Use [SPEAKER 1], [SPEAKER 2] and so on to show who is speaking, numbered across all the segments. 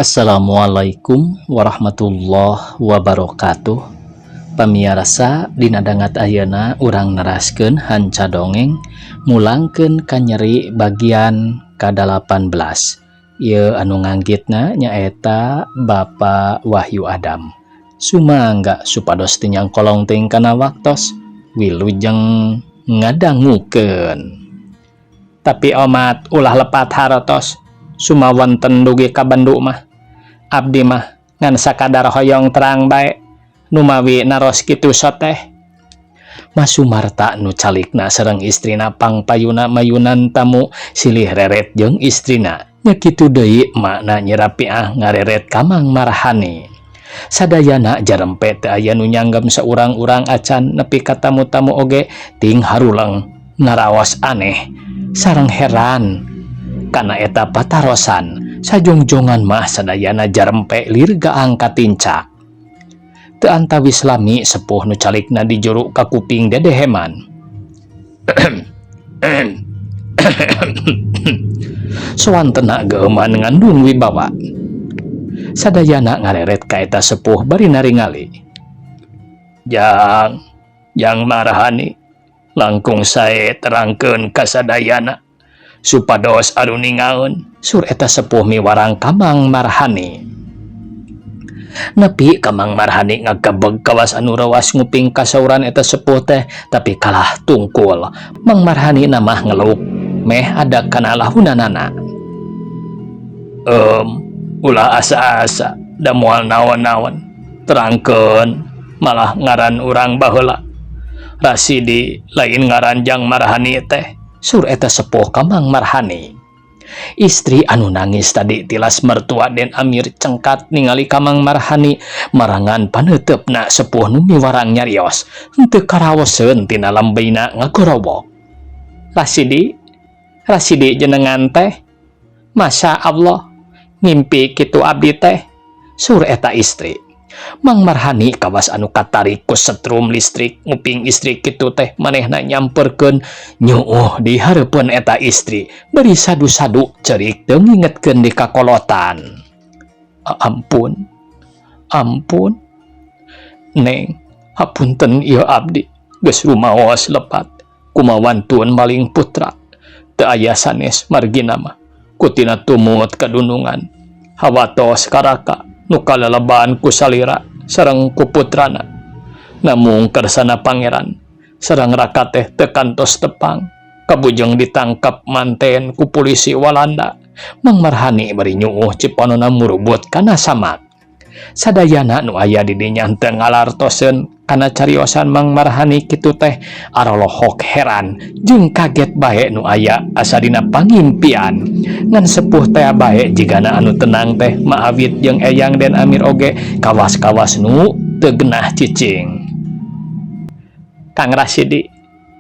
[SPEAKER 1] Assalamualaikum warahmatullahi wabarakatuh. Pamiarsa dina dangat ayeuna urang neraskeun hanca dongeng mulangkeun kanyeri bagian ka-18. Ieu anu nganggitna nyaeta Bapak Wahyu Adam. Sumangga supados teu nyangkolong teuing kana waktos wilujeng ngadangukeun. Tapi omat ulah lepat harotos sumawonten dugi ka Bandung mah abdi mah ngan sakadar hoyong terang bae numawi naros kitu soteh. Mas Sumarta nu calikna sareng istrina pangpayuna mayunan tamu silih reret jeung istrina nya kitu deui makna nyerapiah ngareret ka Mang Marhani. Sadayana jarempe teu aya nu nyanggem saurang-urang acan nepi ka tamu-tamu oge ting haruleng naraos aneh sareng heran kana eta patarosan sajongjongan mah sadayana jarempe lir gaang katincak. Teu antawis lami sepuh nu calikna di juru ka kuping dedeheman. Sawantena geuman ngandung wibawa. Sadayana ngareret ka eta sepuh bari naringali. Jang Marhani, langkung sae terangkeun ka sadayana supados aruningaeun sur eta sepuh miwarang ka Mang Marhani. Nepi ka Mang Marhani ngagabeg kawas anu rawas nguping kasauran eta sepuh teh tapi kalah tungkul. Mang Marhani namah ngeluk meh ada kana lahunanana. Ulah asa-asa da moal naon-naon terangkeun malah ngaran urang baheula. Rasidi lain ngaran Jang Marhani teh sur eta sepuh ka Mang Marhani. Istri anu nangis tadi tilas mertua Den Amir cengkat ningali ka Mang Marhani marangan paneutepna sepuh nu miwarang nyarios henteu karaoseun tina lambeina ngagorowok. Rasidi jenengan teh Masya Allah ngimpi kitu abdi teh sur eta istri. Mang Marhani kawas anu katarik ku setrum listrik nguping istri kitu teh manehna nyamperkeun nyuuh di hareupeun eta istri bari sadu-sadu cerik teu ngingetkeun di kakolotan. Ampun Neng, hapunten ieu abdi geus rumaos lepat kumawantuan maling putra teu aya sanes margina mah kutina tumut kadunungan hawatos karaka nu kalelebaan ku salira sareng ku putrana. Namung kersana pangeran sareng raka teh teu kantos tepang kabujeng ditangkap manten ku polisi Walanda. Mang Marhani bari nyuuh ciponona murubut kana samak. Sadayana nu aya di dinya teu ngalartoseun kana cariosan Mang Marhani kitu teh arolohok heran jeung kaget bae nu aya asa dina pangimpian. Ngan sepuh teh bae jigana anu tenang teh maawit jeung Eyang Den Amir oge kawas-kawas nu teu genah cicing. Kang Rasidi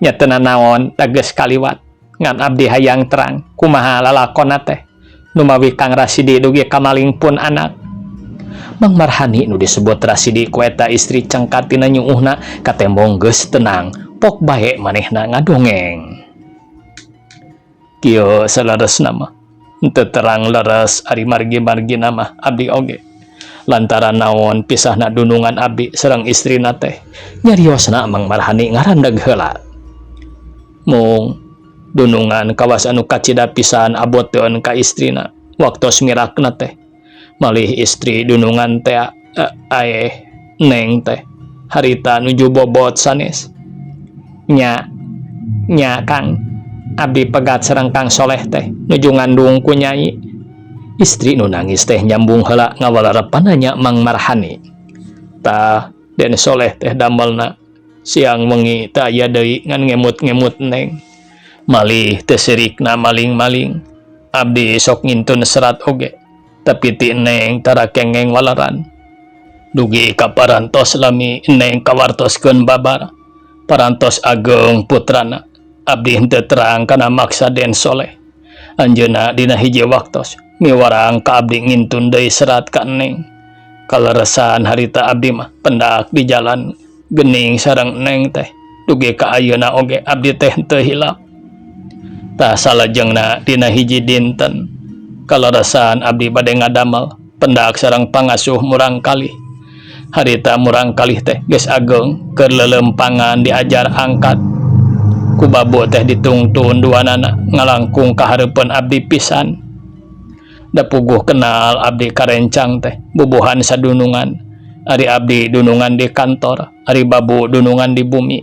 [SPEAKER 1] nya teu naon da geus kaliwat ngan abdi hayang terang kumaha lalakonna teh numawi Kang Rasidi dugi kamaling pun anak. Mang Marhani nu disebut Rasidi ku eta istri cengkat tina nyuuhna katembong geus tenang pok bae manehna ngadongeng. Kieu saleresna mah henteu terang leres ari margi-margina mah abdi oge lantaran naon pisahna dunungan abdi sareng istrina teh nyariosna Mang Marhani ngarandeg heula. Mung dunungan kawas anu kacida pisan aboteun ka istrina waktos mirakna teh malih istri dunungan teh Neng teh harita nuju bobot sanes. Nya Kang abdi pegat sareng Kang Soleh teh nuju ngandung ku Nyai. Istri nu nangis teh nyambung heula ngawalarepan nya Mang Marhani. Tah Den Soleh teh damelna siang wengi teu aya deui ngan ngemut-ngemut Neng. Malih teu sirikna maling-maling abdi sok ngintun serat oge tapi ti Neng tara kengeng walaran. Dugi ka parantos lami Neng kawartoskeun babar parantos ageng putrana abdi henteu terang kana maksa Den Soleh. Anjeunna dina hiji waktos miwarang ka abdi ngintun deui serat ka Neng. Kaleresan harita abdi mah pendak di jalan geuning sareng Neng teh dugi ka ayeuna oge abdi teh henteu hilap. Tah salajengna dina hiji dinten kalarasan abdi bade ngadamel pendak sareng pangasuh murang kalih. Harita murang kalih teh geus ageng keur lelempangan diajar angkat ku babu teh ditungtun duanana ngalangkung ka hareupeun abdi pisan. Da puguh kenal abdi karencang teh bubuhan sadunungan. Ari abdi dunungan di kantor, ari babu dunungan di bumi.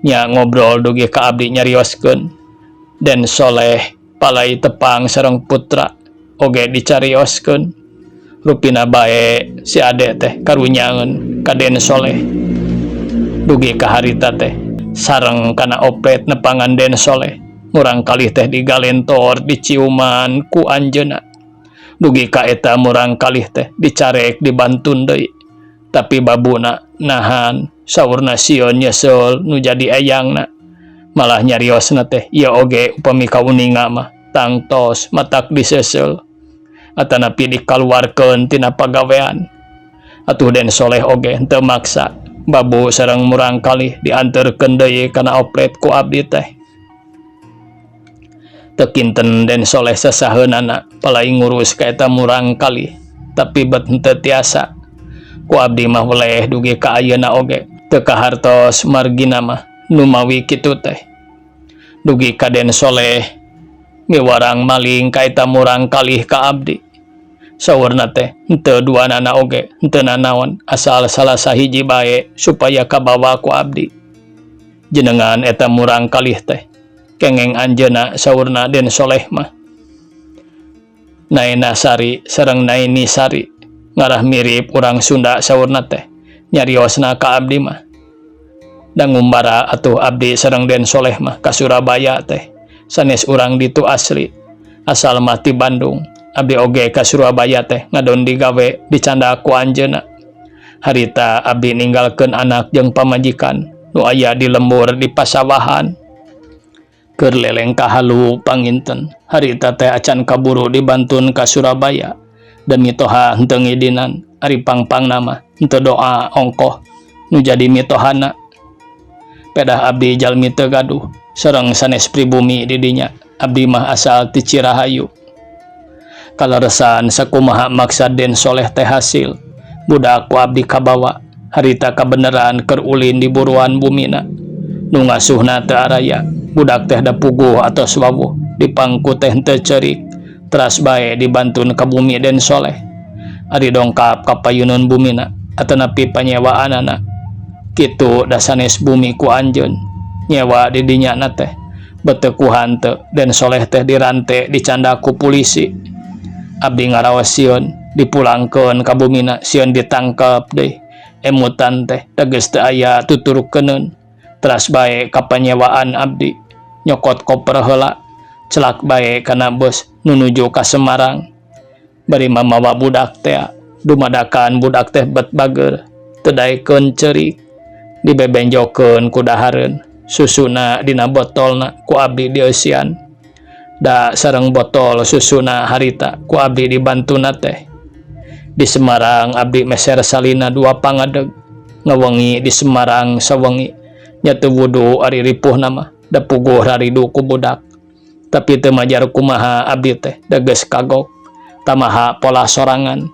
[SPEAKER 1] Nya ngobrol dugi ka abdi nyarioskeun. Den Soleh palai tepang sareng putra oge dicarioskeun. Rupina bae si ade teh karunyangeun ka Den Soleh. Dugi ka harita teh sareng kana opet nepangan Den Soleh. Murang kalih teh digalentor diciuman ku anjeunna. Dugi ka eta murang kalih teh dicarek dibantun deui. Tapi babuna nahan saurna sieun nyesel nu jadi eyangna. Malah nyariosna teh ieu oge upami kauninga mah tangtos matak disesel. Atanapi dikaluarkeun tina pagawean. Atuh Den Soleh oge henteu maksa babu sareng murang kalih dianterkeun deui kana oplet ku abdi teh. Teu kinten Den Soleh sasaheunana palai ngurus ka eta murang kalih, tapi bet henteu tiasa. Ku abdi mah weleh dugi ka ayeuna oge teu kahartos margina mah nu mawi kitu teh. Dugi ka Den Soleh miwarang maling ka eta murang kalih ka abdi. Saurna teh henteu duanana oge henteu nanaon asal salah sahiji bae supaya kabawa ku abdi. Jenengan eta murang kalih teh kengeng anjeunna saurna Den Soleh mah. Naina Sari sareng Naini Sari ngarah mirip urang Sunda saurna teh nyariosna ka abdi mah. Da ngumbara atuh abdi sareng Den Soleh mah ka Surabaya teh sanes urang ditu asli asal mah ti Bandung. Abdi oge ka Surabaya teh ngadon digawe dicanda ku anjeunna. Harita abdi ninggalkeun anak jeung pamajikan nu aya di lembur di pasawahan. Keur leleng ka halu panginten harita teh acan kaburu dibantun ka Surabaya. Dan mitoha henteu ngidinan ari pangpangna mah henteu doa ongkoh nu jadi mitohana. Pedah abdi jalmi teu gaduh sareng sanes pribumi di dinya. Abdi mah asal ti Cirahayu. Kaleresan sakumaha maksad Den Soleh teh hasil budak ku abdi kabawa harita kabeneran keur ulin di buruan bumina. Nu ngasuhna teu araya budak teh da puguh atos wawuh dipangku teh henteu ceurik teras bae dibantun ka bumi Den Soleh. Ari dongkap ka payuneun bumina atanapi panyewaanana kitu da sanes bumi ku anjeun nyewa di dinya na teh beteu ku hanteu Den Soleh teh dirante dicanda ku polisi. Abdi ngaraos sieun dipulangkeun ka bumina sieun ditangkep deui. Emutan teh da geus teu aya tuturukeuneun teras bae ka panyewaan abdi nyokot koper heula celak bae kana bos nu nuju ka Semarang. Bari mamawa budak teh dumadakan budak teh bet bager teu daekeun ceurik dibebenjokeun ku dahareun susuna dina botolna ku abdi dieusian. Da sareng botol susuna harita ku abdi dibantuna teh. Di Semarang abdi meser salina 2 pangadeg ngawengi di Semarang sawengi nya teu wudu ari ripuhna mah da puguh raridu ku budak. Tapi teu majar kumaha abdi teh da geus kagok tamaha pola sorangan.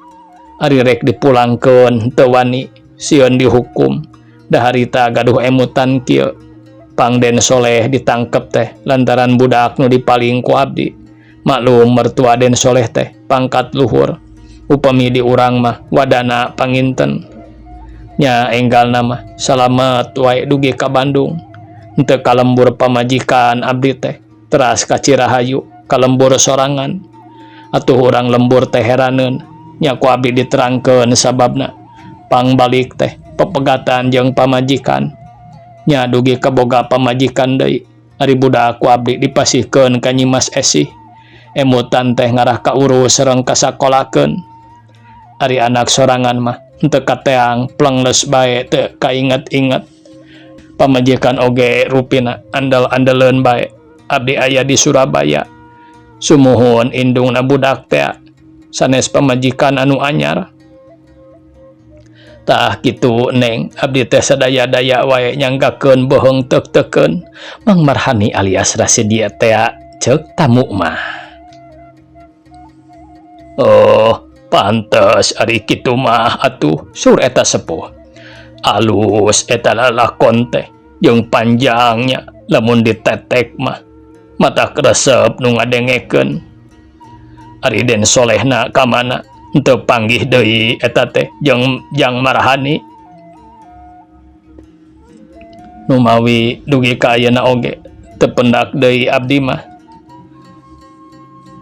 [SPEAKER 1] Ari rek dipulangkeun teu wani sieun dihukum da harita gaduh emutan kieu. Pang Den Soleh ditangkep teh lantaran budak nu dipaling ku abdi. Maklum mertua Den Soleh teh pangkat luhur upami di urang mah wadana panginten. Nya enggalna mah salamet wae dugi ka Bandung henteu ka lembur pamajikan abdi teh teras ka Cirahayu ka lembur sorangan. Atuh urang lembur teh heraneun nya ku abdi diterangkeun sababna pang balik teh pepegatan jeung pamajikan. Nya dugi kaboga pamajikan deui ari budak ku abdi dipasihkeun ka Nyimas Esih. Emutan teh ngarah ka urus sareng kasakolakeun. Ari anak sorangan mah henteu kateang plengles bae teu kainget-inget. Pamajikan oge rupina andel-andeleun bae. Abdi aya di Surabaya. Sumuhun indungna budak teh sanes pamajikan anu anyar. Tah kitu Neng, abdi teh sadaya-daya wae nyanggakeun bohong teuk-teukeun. Mang Marhani alias Rasedia teh ceuk tamu mah. Oh, Pantes ari kitu mah atuh sur eta sepuh. Alus eta lalakon teh jeung panjangnya lamun ditetek mah mata kresep nu ngadengekeun. Ari Den solehna ka mana henteu panggih deui eta teh jeung marahani. Nu mawi dugi ka ayeuna oge teu pendak deui abdi mah.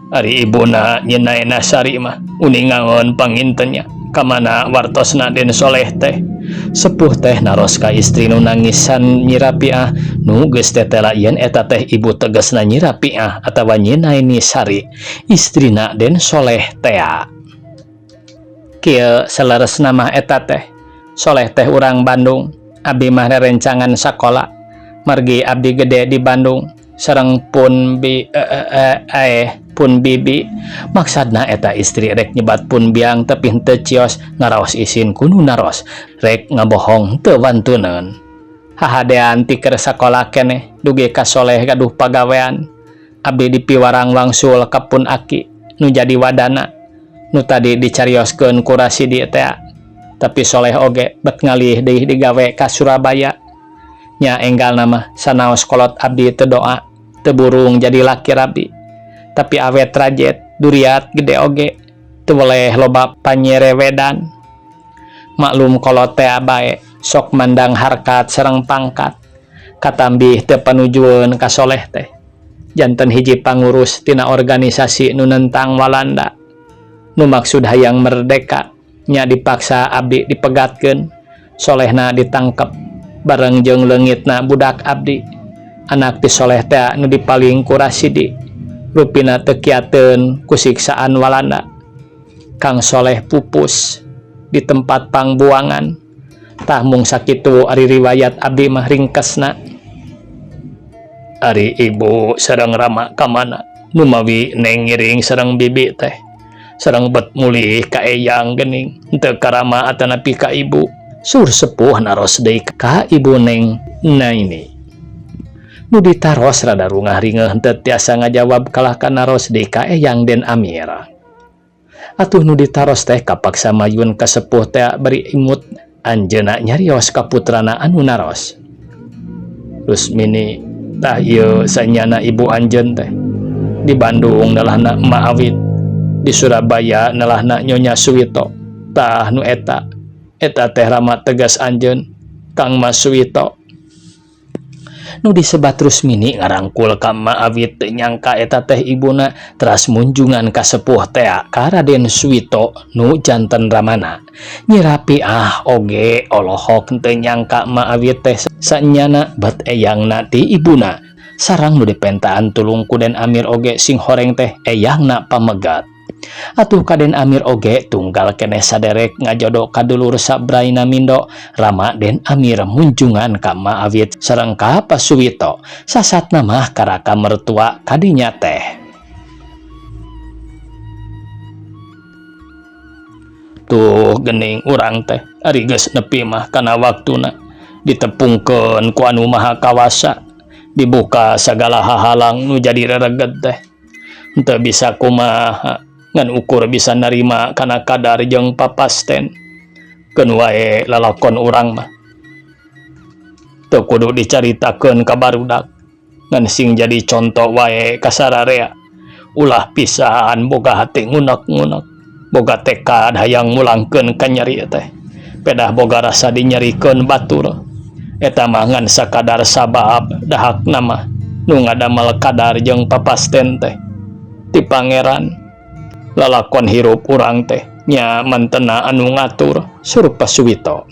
[SPEAKER 1] Ari ibuna nyenaena Sari mah uningangon pangintennya ka mana wartosna Den Soleh teh. Sepuh teh naros ka istri nu nangisan Nyi Rapiah nu geus tetela yen eta teh ibu tegasna Nyi Rapiah atawa nyenaeni Sari istrina Den Soleh tea. Kieu saleresna mah eta teh Soleh teh urang Bandung, abdi mah rerencangan sakola margi abdi gede di Bandung sareng pun bibi maksadna eta istri rek nyebat pun biang tapi henteu cios ngaraos isin kudu naros rek ngabohong teu wantuneun. Hahadean ti keur sakola keneh dugi ka Soleh gaduh pagawean abdi dipiwarang wangsul ka pun Aki nu jadi wadana nu tadi dicarioskeun ku Rasidi teh. Tapi Soleh oge bet ngalih deui digawe ka Surabaya nya enggal nama sanaos kolot abdi teu doa teu burung jadi laki rabi. Tapi awet rajet duriat gede oge teu boleh loba panyerewedan. Maklum kolot teh bae sok mandang harkat sareng pangkat katambih teu panujueun ka Soleh teh janten hiji pangurus tina organisasi nu nentang Walanda nu maksud hayang merdeka nya dipaksa abdi dipegatkeun. Solehna ditangkep bareng jeung leungitna budak abdi anak ti Soleh teh nu dipaling ku Rasidi rupina teu kiateun ku siksaan Walanda. Kang Soleh pupus di tempat pangbuangan tah mung sakitu ari riwayat abdi mah ringkesna. Ari ibu sareng Rama ka mana nu mawi Neng ngiring sareng bibi teh sareng bet mulih ka eyang geuning henteu ka Rama atanapi ka ibu. Sur sepuh naros deui ka ibu Neng na ini nu ditaros rada rungah ringeuh henteu tiasa ngajawab kalah ka naros deui ka eyang Den Amir. Atuh nu ditaros teh kapaksa mayun ka sepuh teh beri imut anjeunna nyarios ka putrana anu naros. Rusmini tah ieu sanyana ibu anjeun teh di Bandung nelahna Ma Awit, di Surabaya nelahna Nyonya Suwito. Tah nu eta teh Rama tegas anjeun Kang Mas Suwito. Nu disebat Rusmini ngarangkul ka Ma Awit teu nyangka eta teh ibuna teras munjungan ka sepuh teh ka Raden Suwito nu janten Ramana. Nyi Rapiah oge olohok teu nyangka Ma Awit teh sanyana bat eyangna ti ibuna sareng nu dipentaan tulung ku Den Amir oge sing horeng teh eyangna pamegat. Atuh ka Den Amir oge tunggal keneh saderek ngajodo ka dulur sabraina mindo. Rama Den Amir munjungan ka Ma Awit sareng ka Pa Suwito sasatna mah karaka mertua kadinya teh. Tuh geuning urang teh ari geus nepi mah kana waktuna ditepungkeun ku anu maha kawasa dibuka sagala hahalang nu jadi rereget teh henteu bisa kumaha ngan ukur bisa narima kana kadar jeung papasten. Keun wae lalakon urang mah teu kudu dicaritakeun ka barudak ngan sing jadi conto wae ka sararea. Ulah pisan boga hati ngunek-ngunek, boga tekad hayang mulangkeun ka nyeri teh, pedah boga rasa dinyerikeun batur. Eta mah ngan sakadar sabab dahakna mah nu ngadamel kadar jeung papasten teh ti pangeran. Lalakon hirup urang teh nya mantena anu ngatur sur Pa Suwito.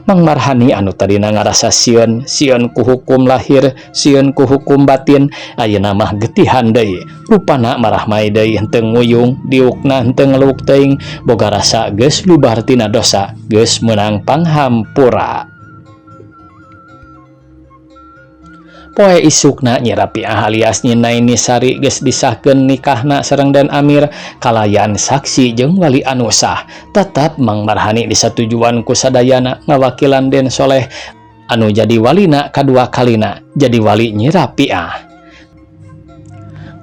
[SPEAKER 1] Mang Marhani anu tadina ngarasa sieun ku hukum lahir, sieun ku hukum batin, ayeuna mah getihan deui. Rupana marah mai deui henteu nguyung, diukna henteu ngeluuk teuing, boga rasa geus lubar tina dosa, geus meunang panghampura. Poe isukna Nyi Rapiah alias Nyenaini Sari geus disahkeun nikahna sareng Den Amir kalayan saksi jeung wali anu sah. Tetep Mang Marhani disatujuan ku sadayana ngawakilan Den Soleh anu jadi walina kadua kalina jadi wali Nyi Rapiah.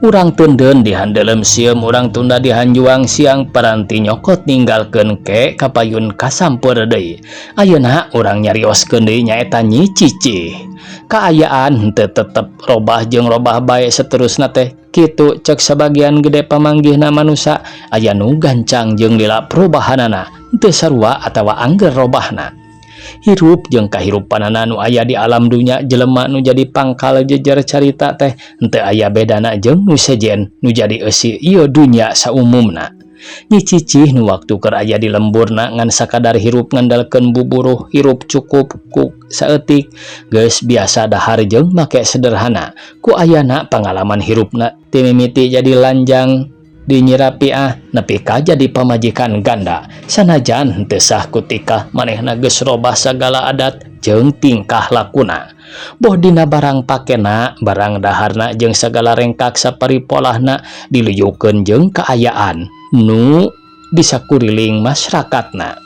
[SPEAKER 1] Urang tenden dihandelem sieum urang tunda dihanjuang siang paranti nyokot ninggalkeun ke kapayun kasamper deui. Ayeuna urang nyarioskeun deui nyaeta Nyi Cicih. Kaayaan henteu tetep robah jeung robah bae saterusna teh. Kitu cek sebagian gede pamanggihna manusia aya nu gancang jeung lila perubahanana teu sarua atawa angger robahna. Hirup jeung kahirupanana nu aya di alam dunya jelema nu jadi pangkal jejer carita teh henteu aya bedana jeung nu sejen nu jadi eusi ieu dunya saumumna. Nyi Cicih nu waktu keur aya di lemburna ngan sakadar hirup ngandalkeun buburuh hirup cukup ku saeutik geus biasa dahar jeung make sederhana. Ku ayana pangalaman hirupna ti mimiti jadi lanjang dinyirapi nepi ka jadi pamajikan ganda sanajan henteu sah kutika manehna geus robah sagala adat jeung tingkah lakuna. Boh dina barang pakena, barang daharna jeung sagala rengkak saparipolahna diluyukeun jeung kaayaan nu disakuriling masyarakatna.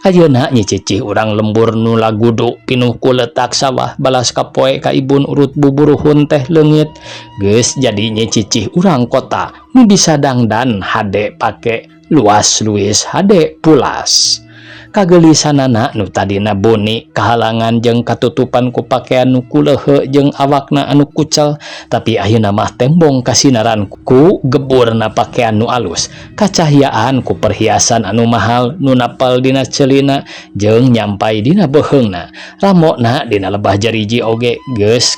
[SPEAKER 1] Ayeuna Nyi Cicih urang lembur nu lagudu pinuh ku letak sawah balas kapoe ka ibun urut buburuhun teh leungit geus jadi Nyi Cicih urang kota nu bisa dangdan hade pake luas luis hade pulas. Kagelisanana nu tadina boni kahalangan jeung katutupan ku pakaian nu kuleuheuk jeung awakna anu kucel tapi ayeuna mah tembong kasinaran ku geburna pakaian nu alus, kacahyaan ku perhiasan anu mahal nu napal dina ceulina jeung nyampai dina beuheungna. Ramona dina lebah jariji oge geus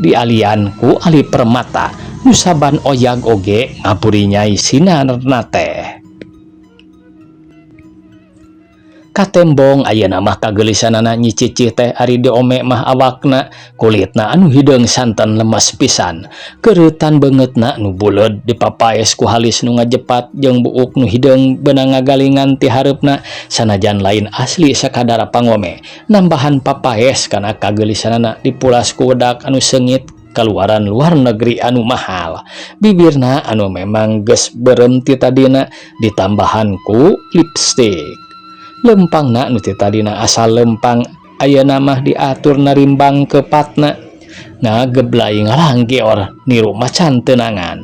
[SPEAKER 1] dialian ku ali permata nu saban oyag oge ngaburi nyai sinarna teh. Katembong ayeuna mah kagelisanana Nyi Cicih teh ari diome mah awakna kulitna anu hideung santen lemes pisan, keuretan beungeutna nu buleud dipapaes ku halis nu ngajepat jeung buuk nu hideung beunang ngagalingan ti hareupna sanajan lain asli sakadar pangome. Nambahan papaes kana kagelisanana dipulas ku wedak anu seungit kaluaran luar negeri anu mahal. Bibirna anu memang geus beureum ti tadina ditambahan ku lipstik. Lempangna nu ti tadina asal lempang ayeuna mah diatur narimbang ke patna ngageblai ngalanggeor niru macan teunangan.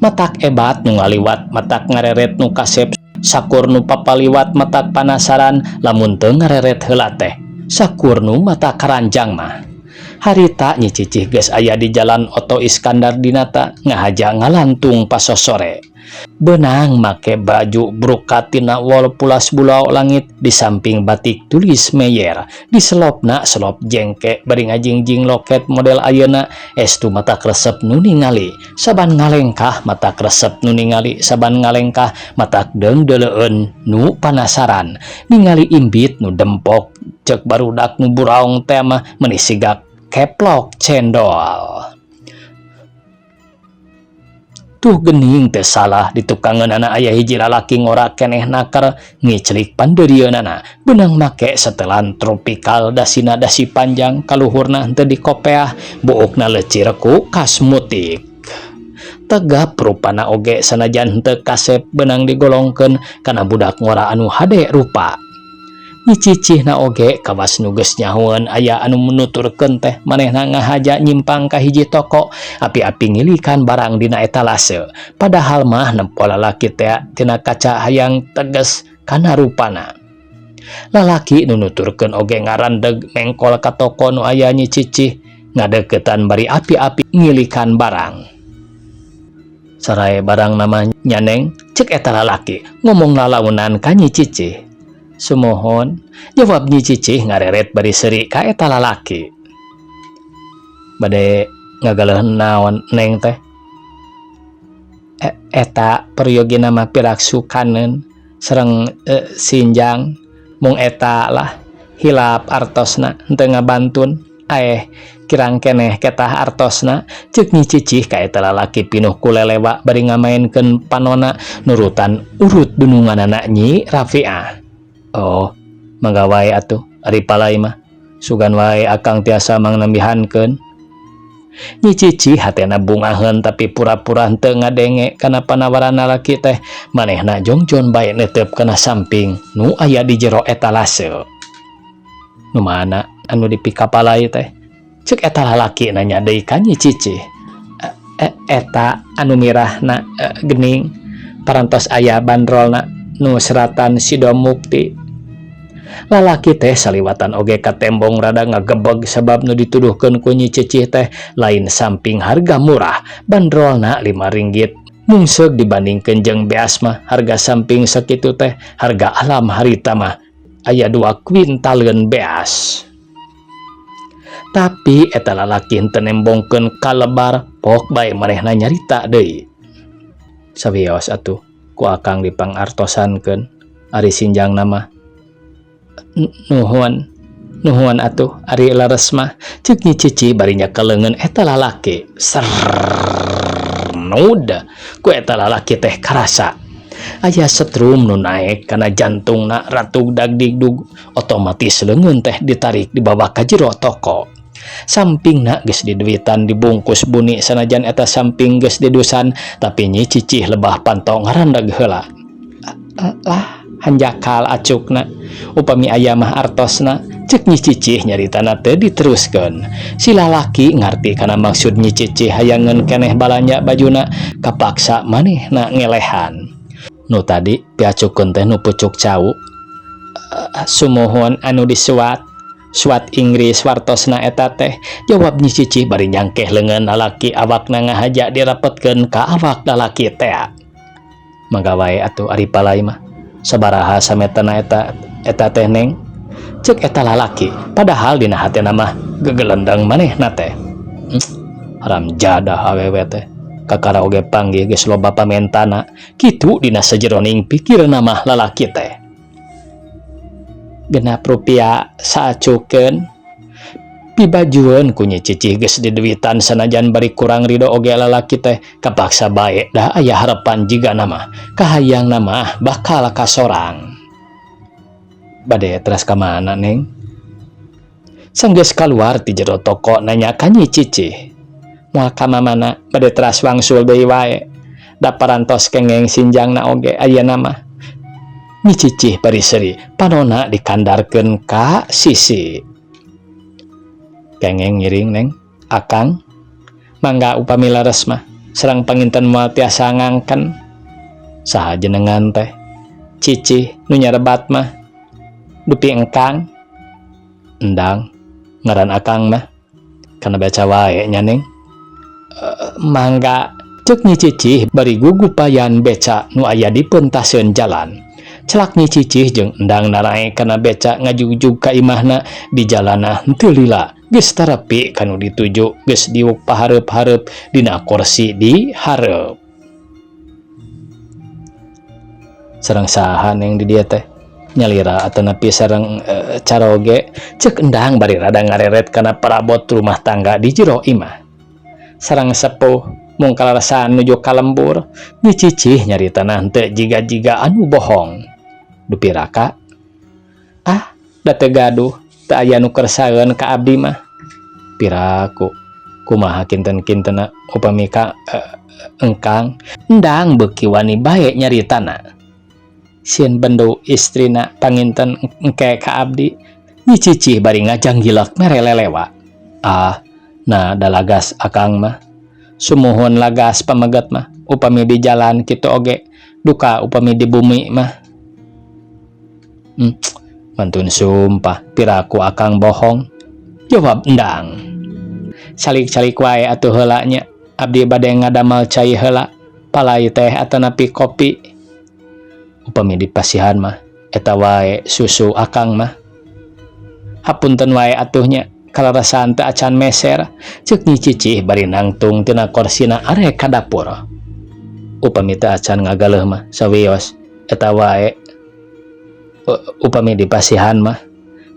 [SPEAKER 1] Matak ebat nu ngaliwat matak ngareret nu kasep sakur nu papaliwat matak panasaran lamun teu ngareret heula teh sakur nu matak karanjang mah. Harita Nyi Cicih geus aya di Jalan Oto Iskandar Dinata ngahaja ngalantung pasosore. Benang make baju brokat tina wol pulas bulau langit di samping batik tulis Meyer di selopna selop jengke bari ngajingjing loket model ayeuna estu mata kresep nu ningali saban ngalengkah mata kresep nu ningali saban ngalengkah mata deung-deleueun nu panasaran ningali imbit nu dempok cek barudak nu buraong teh mah meuni siga keplok cendol. Tuh geuning teu salah di tukangeunana aya hiji lalaki ngora keneh nakar ngiclik pandeurieunana beunang make setelan tropikal dasina dasi panjang kaluhurna henteu dikopeah buukna leucir ku kasmutik. Tegap rupana oge sanajan henteu kasep beunang digolongkeun kana budak ngora anu hade rupa. Nyi Cicih na oge kawas nu geus nyahoeun aya anu menuturkeun teh manehna ngahaja nyimpang ka hiji toko api-api ngilikan barang dina etalase padahal mah nempo lalaki teh tina kaca hayang teges kana rupana. Lalaki nu nuturkeun oge ngarandeg mengkol ka toko nu aya Nyi Cicih ngadeuketan bari api-api ngilikan barang. Sarae barang nama nyaneng cek eta lalaki ngomong lalaunan ka Nyi Cicih. Sumohon, jawab Nyi Cicih ngareret bari seuri ka eta lalaki. Bade ngagaleuheun naon neng teh? Eta periogina mah piraksu kaneun sareng sinjang mung eta lah hilap artosna henteu ngabantun. Kirang keneh ketah artosna ceuk Nyi Cicih ka eta lalaki pinuh ku lelewa bari ngamaenkeun panonna nurutan urut dununganana Nyi Rafiah. Oh, mangga wae atuh ari palai mah sugan wae akang tiasa mangnambihankeun. Nyi Cicih hatena bungaheun tapi pura-pura henteu ngadenge kana panawaran lalaki teh manehna jongjon bae neuteup kana samping nu aya di jero etalase. Nu mana anu dipika palai teh? Ceuk eta lalaki nanya deui ka Nyi Cicih. Eta anu mirahna gening parantos aya bandrolna nu seratan Sidomukti. Lalaki teh saliwatan oge ka tembong rada ngagebeg sabab nu dituduhkeun ku Nyi Cicih teh lain samping harga murah, bandrolna RM5 mungseg dibandingkeun jeung beas mah harga samping sakitu teh harga alam harita mah aya 2 kuintaleun beas. Tapi eta lalaki henteu nembongkeun kalebar, pok bae manehna nyarita deui. Sawios atuh ku akang dipangartosankeun ari sinjang nama. Nuhun atuh ari lares mah, ceuk Nyi Cicih bari nya kaleungeun eta lalaki. Nuda ku eta lalaki teh karasa aya setrum nu naek kana jantungna ratug dagdigdug, otomatis leungeun teh ditarik dibawa ka jero toko. Sampingna geus diduitan dibungkus buni sanajan eta samping geus didusan, tapi Nyi Cicih lebah pantong ngarandag heula. Lah hanjakal acukna, upami aya mah artosna, ceuk Nyi Cicih nyaritana teu diteruskeun. Si lalaki ngarti kana maksud Nyi Cicih hayangeun keneh balanja bajuna, kapaksa manehna ngelehan. Nu tadi piacukeun teh nu pucuk cau. Sumuhun anu disuat Inggris wartosna eta teh, jawab Nyi Cicih bari nyangkeh leungeun lalaki awakna ngahaja dirapetkeun ka awak lalaki teh. Mangga wae atuh ari palai mah sabaraha sametana eta teh neng, ceuk eta lalaki, padahal dina hatena mah gegelendang manehna teh. Haram jadah awewe teh kakara oge panggih geus loba pamentana, kitu dina sajeroning pikireunna mah lalaki teh. Rp6 saacukeun pibajueun ku Nyi Cicih geus diduitan sanajan bari kurang ridho oge lalaki teh, kapaksa bae dah aya harapan jiga nama kahayang nama bakal kasorang. Bade teras ka mana neng? Sanggeus kaluar ti jero toko nanya ka Nyi Cicih, moal ka mamana bade teras wangsul deui wae, da parantos kengeng sinjangna oge ayeuna mah. Nyi Cicih bari seuri, panonna dikandarkeun ka sisi. Kengeng ngiring neng, akang mangga upami lares mah sareng panginten moal tiasa ngangken. Saha jenengan teh? Cicih nu nyarebat mah dupi engkang. Endang ngaran akang mah kana baca wae nya neng. Mangga, ceuk Nyi Cicih bari gugupayan beca nu aya di peuntaseun jalan. Celak Nyi Cicih jeung endang narae kana beca ngajugjug ka imahna di jalanna henteu lila, geus tarepi kanu dituju, geus diuk pahareup-hareup dina kursi di hareup. Sareng saha neng di dieu teh? Nyalira atanapi sareng caroge, ceuk endang bari rada ngareret kana perabot rumah tangga di jero imah. Sareng sepuh mung kalarasan nuju ka lembur, Nyi Cicih nyaritana henteu jiga-jiga anu bohong. Dupi raka, da teu gaduh, teu aya nu kersaeun ka abdi mah. Piraku kumaha kinten-kintena upami ka engkang, endang beuki wani bae nyaritana. Sieun bendu istrina panginten engke ka abdi, Nyi Cicih bari ngajanggilek mere lelewa. Nah dalagas akang mah, sumuhun lagas pameget mah, upami di jalan kitu oge, duka upami di bumi mah. Mantun sumpah, piraku akang bohong, jawab endang. Calik-calik wae atuh heula nya, abdi bade ngadamel cai heula, palai teh atanapi kopi. Upami dipasihan mah eta wae susu akang mah. Hapunten wae atuh nya, kalarasan teu acan meser, ceuk Nyi Cicih bari nangtung tina korsina arek ka dapur. Upami teu acan ngagaleuh mah sawios eta wae. Upami dipasihan mah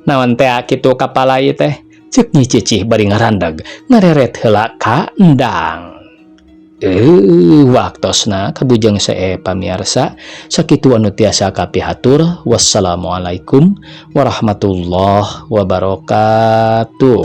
[SPEAKER 1] naon teh kitu kapalai teh, ceuk Nyi Cicih bari ngarandag ngareret heula ka endang. Waktosna kabujeng sae pamirsa, sakitu anu tiasa kapihatur. Wassalamualaikum warahmatullahi wabarakatuh.